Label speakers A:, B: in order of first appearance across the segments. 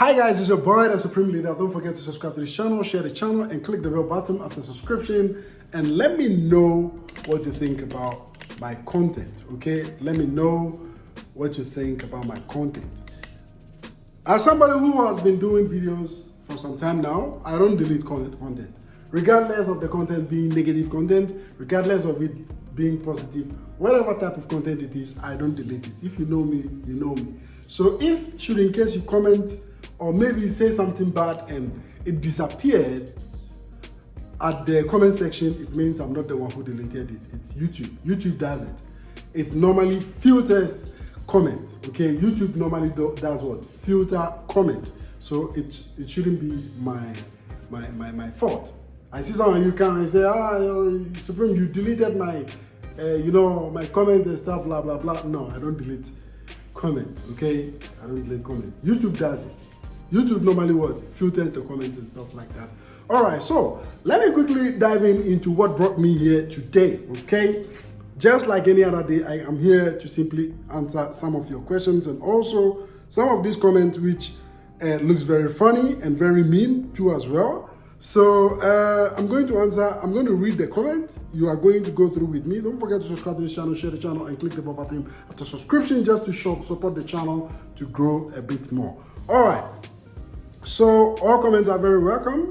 A: Hi guys, it's your boy, the Supreme Leader. Don't forget to subscribe to this channel, share the channel, and click the bell button after subscription. And let me know what you think about my content, okay? Let me know what you think about my content. As somebody who has been doing videos for some time now, I don't delete content. Regardless of the content being negative content, regardless of it being positive, whatever type of content it is, I don't delete it. If you know me, you know me. So if, should in case you comment, or maybe say something bad and it disappeared at the comment section, it means I'm not the one who deleted it. It's YouTube. YouTube does it. It normally filters comments. Okay, YouTube normally does what? Filter comment. So it shouldn't be my fault. I see some of you come and say, Supreme, you deleted my my comment and stuff, blah blah blah. No, I don't delete comment. Okay, I don't delete comment. YouTube does it. YouTube normally filters the comments and stuff like that. All right, so let me quickly dive into what brought me here today, okay? Just like any other day, I am here to simply answer some of your questions and also some of these comments which looks very funny and very mean too as well. So I'm going to read the comment. You are going to go through with me. Don't forget to subscribe to this channel, share the channel, and click the bell button after subscription just to support the channel to grow a bit more. All right. So all comments are very welcome.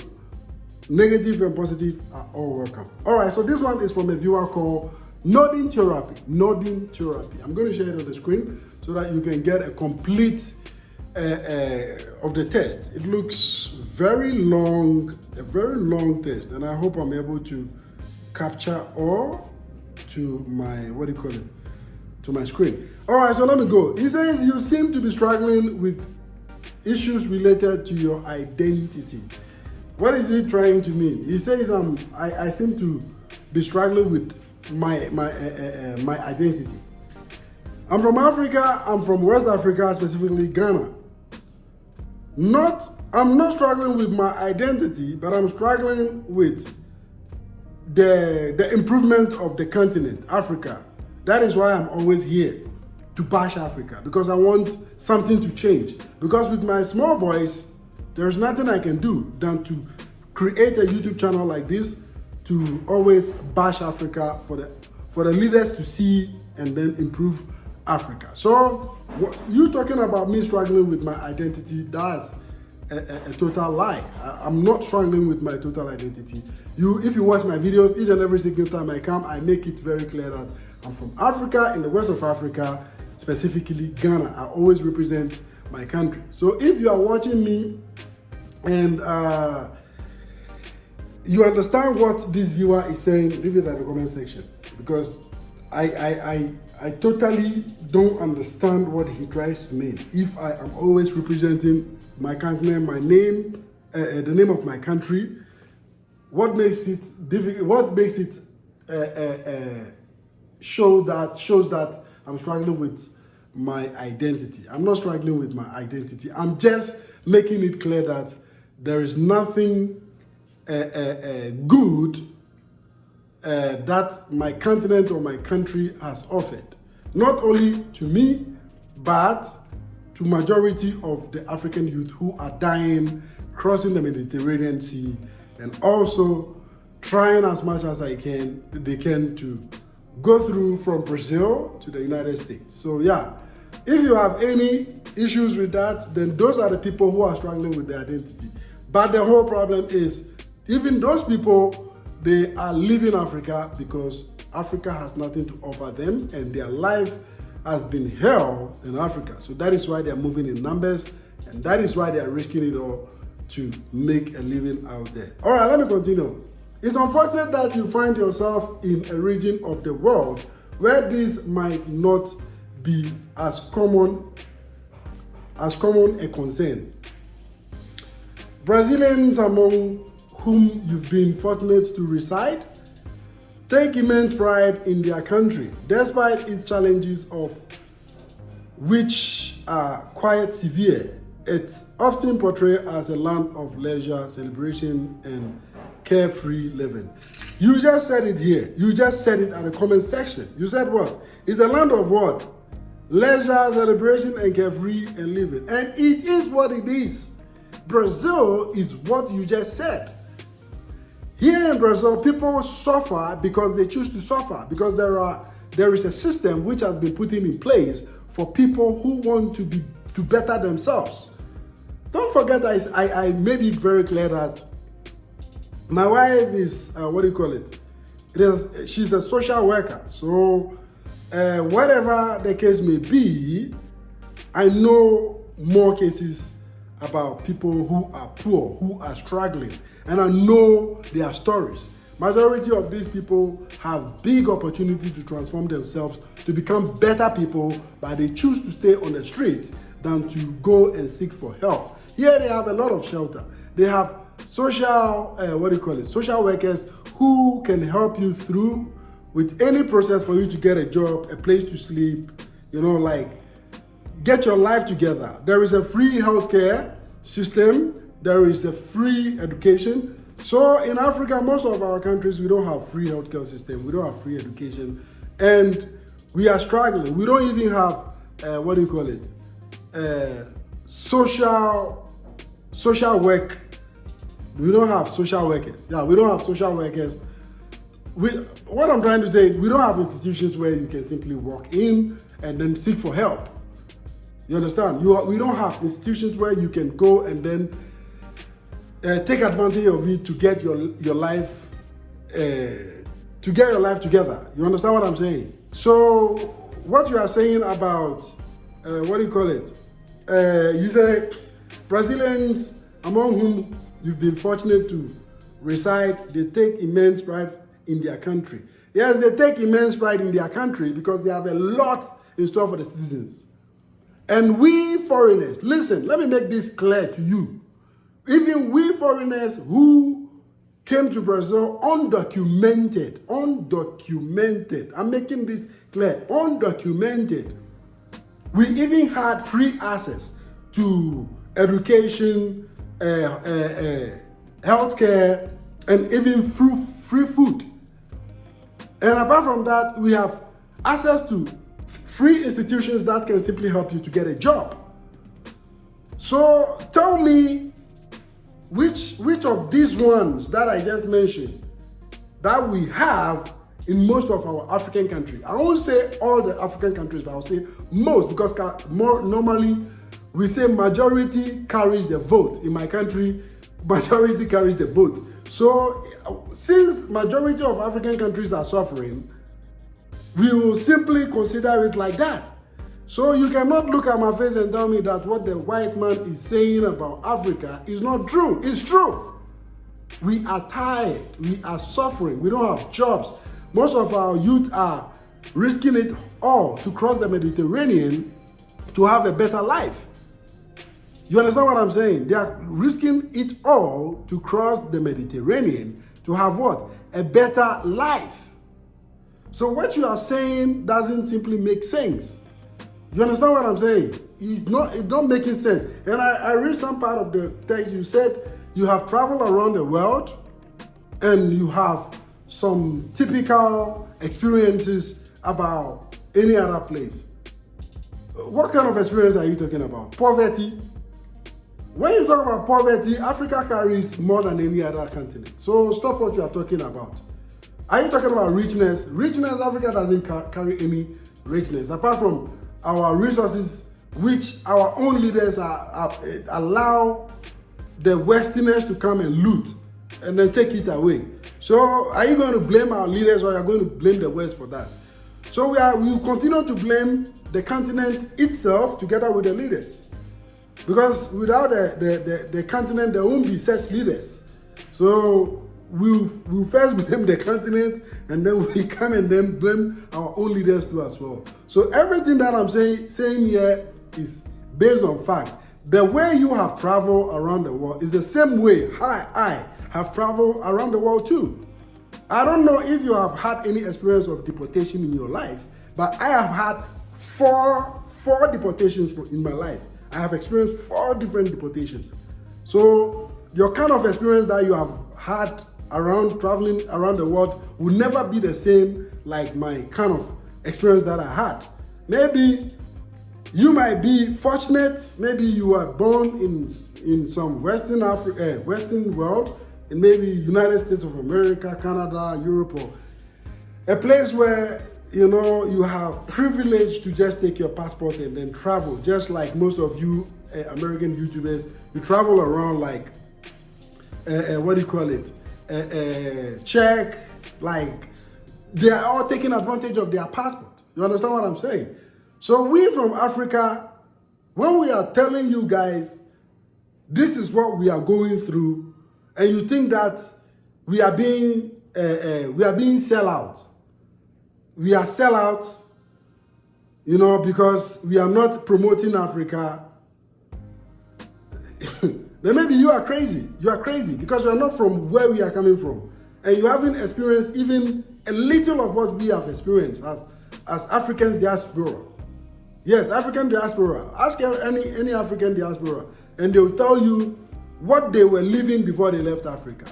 A: Negative and positive are all welcome. All right, so this one is from a viewer called Nodding Therapy. Nodding Therapy. I'm going to share it on the screen so that you can get a complete of the text. It looks very long, a very long text, and I hope I'm able to capture all to my, to my screen. All right, so let me go. He says, you seem to be struggling with issues related to your identity. What is he trying to mean? He says, I seem to be struggling with my identity. I'm from Africa. I'm from West Africa, specifically Ghana. I'm not struggling with my identity, but I'm struggling with the improvement of the continent, Africa. That is why I'm always here, to bash Africa, because I want something to change. Because with my small voice, there's nothing I can do than to create a YouTube channel like this to always bash Africa for the leaders to see and then improve Africa. So you talking about me struggling with my identity, that's a total lie. I'm not struggling with my total identity. If you watch my videos, each and every single time I come, I make it very clear that I'm from Africa, in the west of Africa, specifically Ghana. I always represent my country. So if you are watching me and you understand what this viewer is saying, leave it at the comment section, because I totally don't understand what he tries to mean. If I am always representing my country, my name, the name of my country, what makes it difficult? What makes it shows that I'm struggling with my identity? I'm not struggling with my identity. I'm just making it clear that there is nothing good that my continent or my country has offered. Not only to me, but to majority of the African youth who are dying, crossing the Mediterranean Sea, and also trying as much as they can to go through from Brazil to the United States. So yeah, if you have any issues with that, then those are the people who are struggling with their identity. But the whole problem is, even those people, they are leaving Africa because Africa has nothing to offer them and their life has been hell in Africa. So that is why they are moving in numbers, and that is why they are risking it all to make a living out there. All right, let me continue. It's unfortunate that you find yourself in a region of the world where this might not be as common a concern. Brazilians, among whom you've been fortunate to reside, take immense pride in their country, despite its challenges, of which are quite severe. It's often portrayed as a land of leisure, celebration, and carefree living. You just said it here. You just said it at the comment section. You said what? It's a land of what? Leisure, celebration, and carefree and living. And it is what it is. Brazil is what you just said. Here in Brazil, people suffer because they choose to suffer, because there is a system which has been put in place for people who want to better themselves. Don't forget that I made it very clear that my wife is, she's a social worker. So whatever the case may be, I know more cases about people who are poor, who are struggling, and I know their stories. Majority of these people have big opportunity to transform themselves to become better people, but they choose to stay on the street than to go and seek for help. Here they have a lot of shelter. They have social workers who can help you through with any process for you to get a job, a place to sleep, get your life together. There is a free healthcare system. There is a free education. So in Africa, most of our countries, we don't have free healthcare system. We don't have free education. And we are struggling. We don't even have, social work. We don't have social workers. Yeah, we don't have social workers. What I'm trying to say, we don't have institutions where you can simply walk in and then seek for help. You understand? We don't have institutions where you can go and then take advantage of it to get your life together. You understand what I'm saying? So what you are saying about you say Brazilians, among whom you've been fortunate to reside, they take immense pride in their country. Yes, they take immense pride in their country because they have a lot in store for the citizens. And we foreigners, listen, let me make this clear to you. Even we foreigners who came to Brazil undocumented, I'm making this clear, undocumented. We even had free access to education, healthcare, and even free food. And apart from that, we have access to free institutions that can simply help you to get a job. So tell me, which of these ones that I just mentioned that we have in most of our African countries? I won't say all the African countries, but I'll say most, because normally we say majority carries the vote. In my country, majority carries the vote. So since majority of African countries are suffering, we will simply consider it like that. So you cannot look at my face and tell me that what the white man is saying about Africa is not true. It's true. We are tired. We are suffering. We don't have jobs. Most of our youth are risking it all to cross the Mediterranean to have a better life. You understand what I'm saying? They are risking it all to cross the Mediterranean to have what? A better life. So what you are saying doesn't simply make sense. You understand what I'm saying? It's not making sense. And I read some part of the text. You said you have traveled around the world and you have some typical experiences about any other place. What kind of experience are you talking about? Poverty? When you talk about poverty, Africa carries more than any other continent. So stop what you are talking about. Are you talking about richness? Richness, Africa doesn't carry any richness. Apart from our resources, which our own leaders allow the Westerners to come and loot and then take it away. So are you going to blame our leaders, or are you going to blame the West for that? So we will continue to blame the continent itself together with the leaders. Because without the continent, there won't be such leaders. So we'll first blame the continent, and then we come and then blame our own leaders too as well. So everything that I'm saying here is based on fact. The way you have traveled around the world is the same way I have traveled around the world too. I don't know if you have had any experience of deportation in your life, but I have had four deportations in my life. I have experienced 4 different deportations. So your kind of experience that you have had traveling around the world will never be the same like my kind of experience that I had. Maybe You might be fortunate. Maybe you were born in some Western world, in maybe United States of America, Canada, Europe, or a place where you have privilege to just take your passport and then travel. Just like most of you American YouTubers, you travel around like what do you call it? Check, like they are all taking advantage of their passport. You understand what I'm saying? So we from Africa, when we are telling you guys, this is what we are going through, and you think that we are being sellout. We are sellouts, because we are not promoting Africa. Then maybe you are crazy. You are crazy because you are not from where we are coming from, and you haven't experienced even a little of what we have experienced as African diaspora. Yes, African diaspora. Ask any African diaspora, and they will tell you what they were living before they left Africa.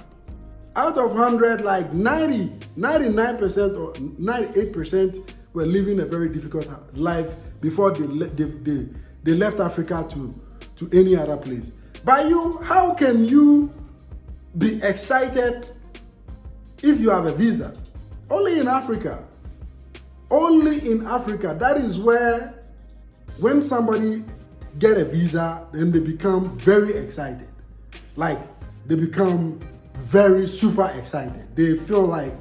A: Out of 100, like 99% or 98% were living a very difficult life before they left Africa to any other place. But how can you be excited if you have a visa? Only in Africa. Only in Africa. That is where, when somebody get a visa, then they become very excited. Like, they become very super excited. They feel like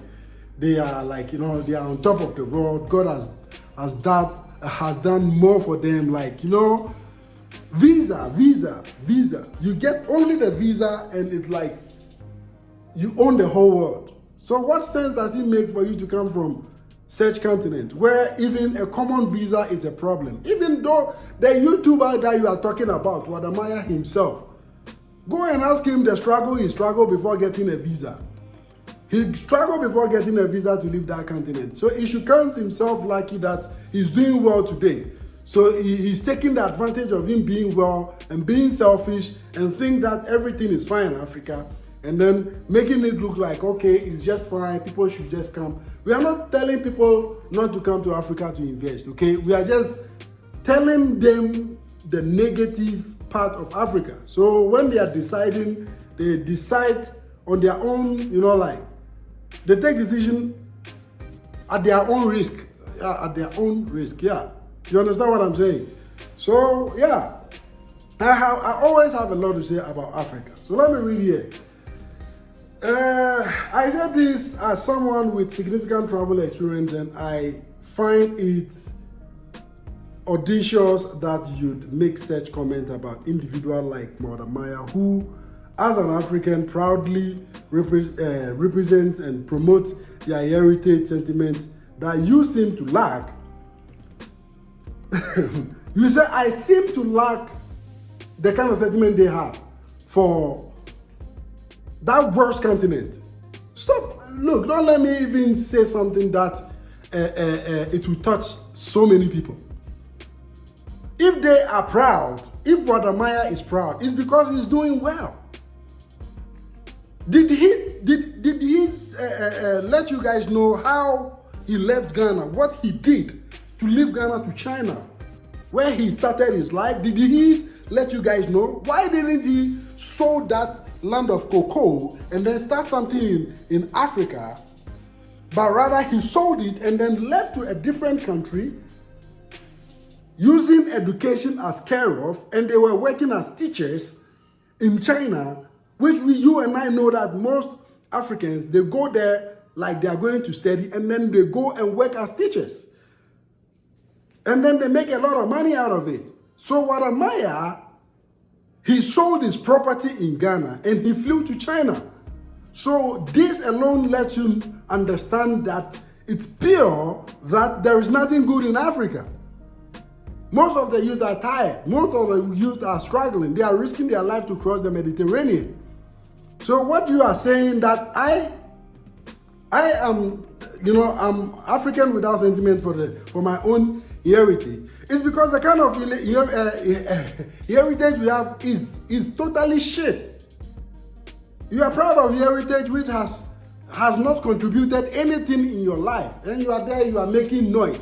A: they are they are on top of the world. God has done more for them. Like, visa. You get only the visa, and it's like you own the whole world. So what sense does it make for you to come from such continent where even a common visa is a problem? Even though the YouTuber that you are talking about, Wadamaya himself, go and ask him the struggle he struggled before getting a visa. He struggled before getting a visa to leave that continent. So he should count himself lucky that he's doing well today. So he's taking the advantage of him being well and being selfish and think that everything is fine in Africa, and then making it look like, okay, it's just fine, people should just come. We are not telling people not to come to Africa to invest, okay? We are just telling them the negative part of Africa. So when they are deciding, they decide on their own, they take decision at their own risk. Yeah. You understand what I'm saying? So yeah, I always have a lot to say about Africa. So let me read here. I said this as someone with significant travel experience, and I find it audacious that you'd make such comment about individual like Mother Maya, who, as an African, proudly represents and promotes their heritage sentiment that you seem to lack. You say, I seem to lack the kind of sentiment they have for that worst continent. Stop. Look, don't let me even say something that it will touch so many people. If they are proud, if Wadamaya is proud, it's because he's doing well. Did he let you guys know how he left Ghana, what he did to leave Ghana to China, where he started his life? Did he let you guys know? Why didn't he sold that land of cocoa and then start something in Africa, but rather he sold it and then left to a different country using education as care of, and they were working as teachers in China, which you and I know that most Africans, they go there like they are going to study, and then they go and work as teachers. And then they make a lot of money out of it. So Wadamaya, he sold his property in Ghana and he flew to China. So this alone lets you understand that it's pure, that there is nothing good in Africa. Most of the youth are tired. Most of the youth are struggling. They are risking their life to cross the Mediterranean. So what you are saying that I am, I'm African without sentiment for my own heritage. It's because the kind of heritage we have is totally shit. You are proud of heritage which has not contributed anything in your life, and you are there, you are making noise.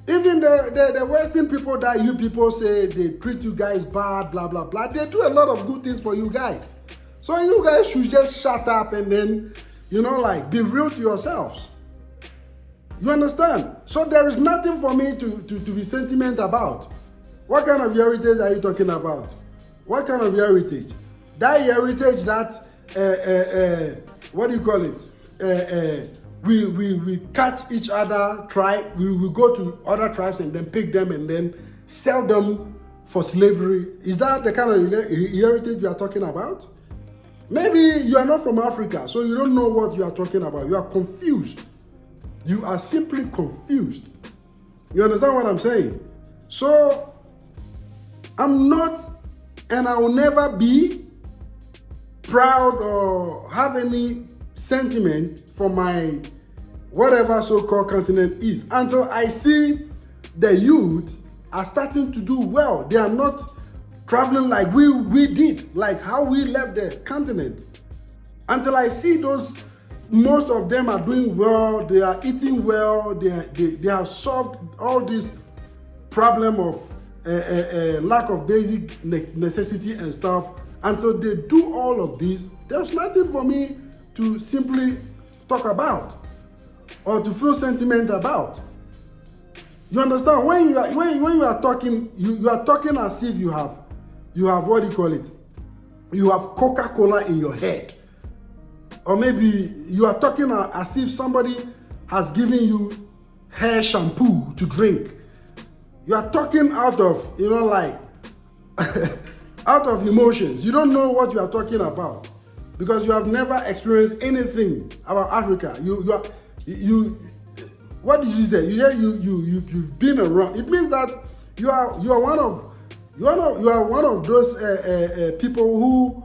A: Even the Western people that you people say they treat you guys bad, blah, blah, blah, they do a lot of good things for you guys. So you guys should just shut up and then, like, be real to yourselves. You understand? So there is nothing for me to be sentimental about. What kind of heritage are you talking about? What kind of heritage? That heritage that, what do you call it? We catch each other tribe, we go to other tribes and then pick them and then sell them for slavery. Is that the kind of heritage you are talking about? Maybe you are not from Africa, so you don't know what you are talking about. You are confused. You are simply confused. You understand what I'm saying? So, I'm not, and I will never be proud or have any sentiment for my whatever so-called continent is until I see the youth are starting to do well. They are not traveling like we did, like how we left the continent. Until I see most of them are doing well, they are eating well, they have solved all this problem of lack of basic necessity and stuff. Until they do all of this, there's nothing for me to simply talk about or to feel sentiment about. You understand? When you are talking, you are talking as if you have what do you call it? You have Coca-Cola in your head. Or maybe you are talking as if somebody has given you hair shampoo to drink. You are talking out of, like, out of emotions. You don't know what you are talking about because you have never experienced anything about Africa. What did you say? You've been around. It means that you are one of those people who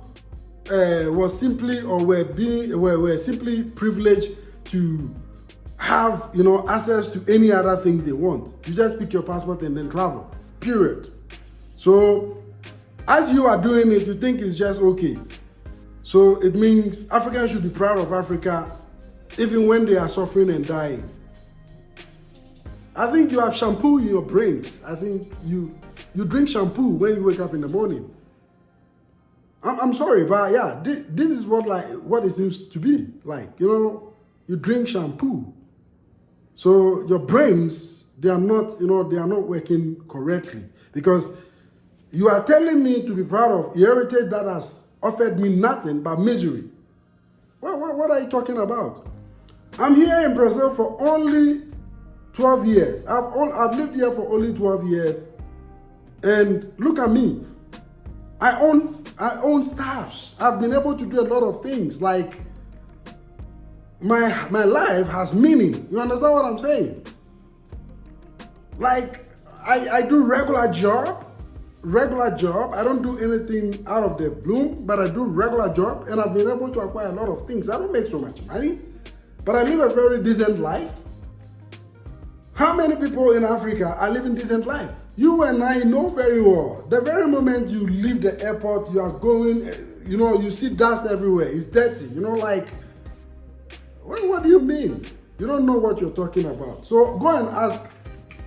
A: was simply or were simply privileged to have access to any other thing they want. You just pick your passport and then travel. Period. So as you are doing it, you think it's just okay. So it means Africans should be proud of Africa even when they are suffering and dying. I think you have shampoo in your brains. I think you drink shampoo when you wake up in the morning. I'm sorry, but yeah, this is what it seems to be like. You drink shampoo. So your brains, they are not working correctly because you are telling me to be proud of a heritage that has offered me nothing but misery. What are you talking about? I'm here in Brazil for only 12 years. I've lived here for only 12 years. And look at me. I own staffs. I've been able to do a lot of things. Like, my life has meaning. You understand what I'm saying? Like, I do regular job. I don't do anything out of the blue, but I do regular job, and I've been able to acquire a lot of things. I don't make so much money, but I live a very decent life. How many people in Africa are living decent life? You and I know very well. The very moment you leave the airport, you are going, you see dust everywhere. It's dirty. What do you mean? You don't know what you're talking about. So go and ask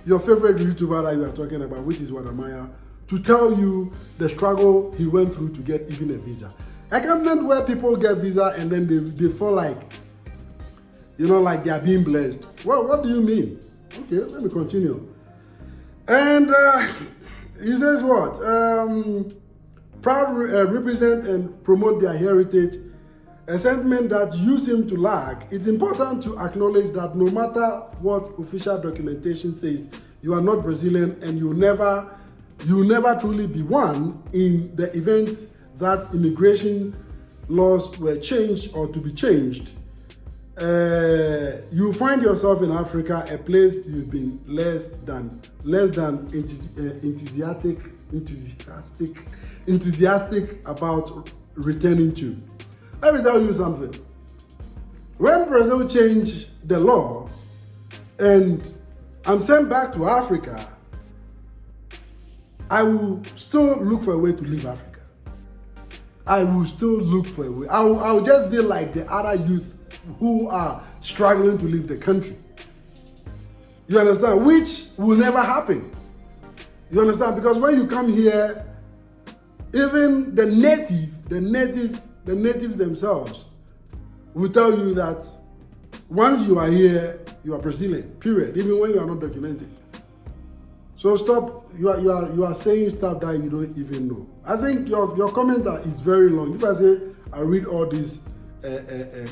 A: your favorite YouTuber that you are talking about, which is Wadamaya, to tell you the struggle he went through to get even a visa. A continent where people get visa and then they feel like, like they are being blessed. Well, what do you mean? Okay, let me continue. And he says what? Proud represent and promote their heritage, a sentiment that you seem to lack. It's important to acknowledge that no matter what official documentation says, you are not Brazilian and you'll never truly be one in the event that immigration laws were changed or to be changed. You find yourself in Africa, a place you've been less than enthusiastic about returning to. Let me tell you something. When Brazil changed the law and I'm sent back to Africa, I will still look for a way to leave Africa. I will still look for a way. I will just be like the other youth who are struggling to leave the country. You understand? Which will never happen. You understand? Because when you come here, even the natives themselves will tell you that once you are here, you are Brazilian, period, even when you are not documented. So stop, you are saying stuff that you don't even know. I think your comment is very long. If I say I read all these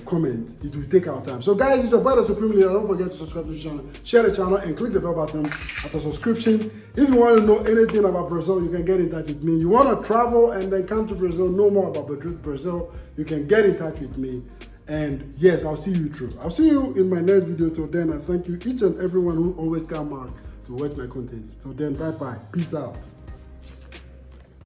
A: comments, it will take our time. So guys, this is your brother Supreme Leader. Don't forget to subscribe to the channel, share the channel, and click the bell button after subscription. If you want to know anything about Brazil, you can get in touch with me. You want to travel and then come to Brazil, know more about Brazil, you can get in touch with me. And yes, I'll see you through. I'll see you in my next video. Till then, I thank you each and everyone who always come out to watch my content. So then, bye-bye. Peace out.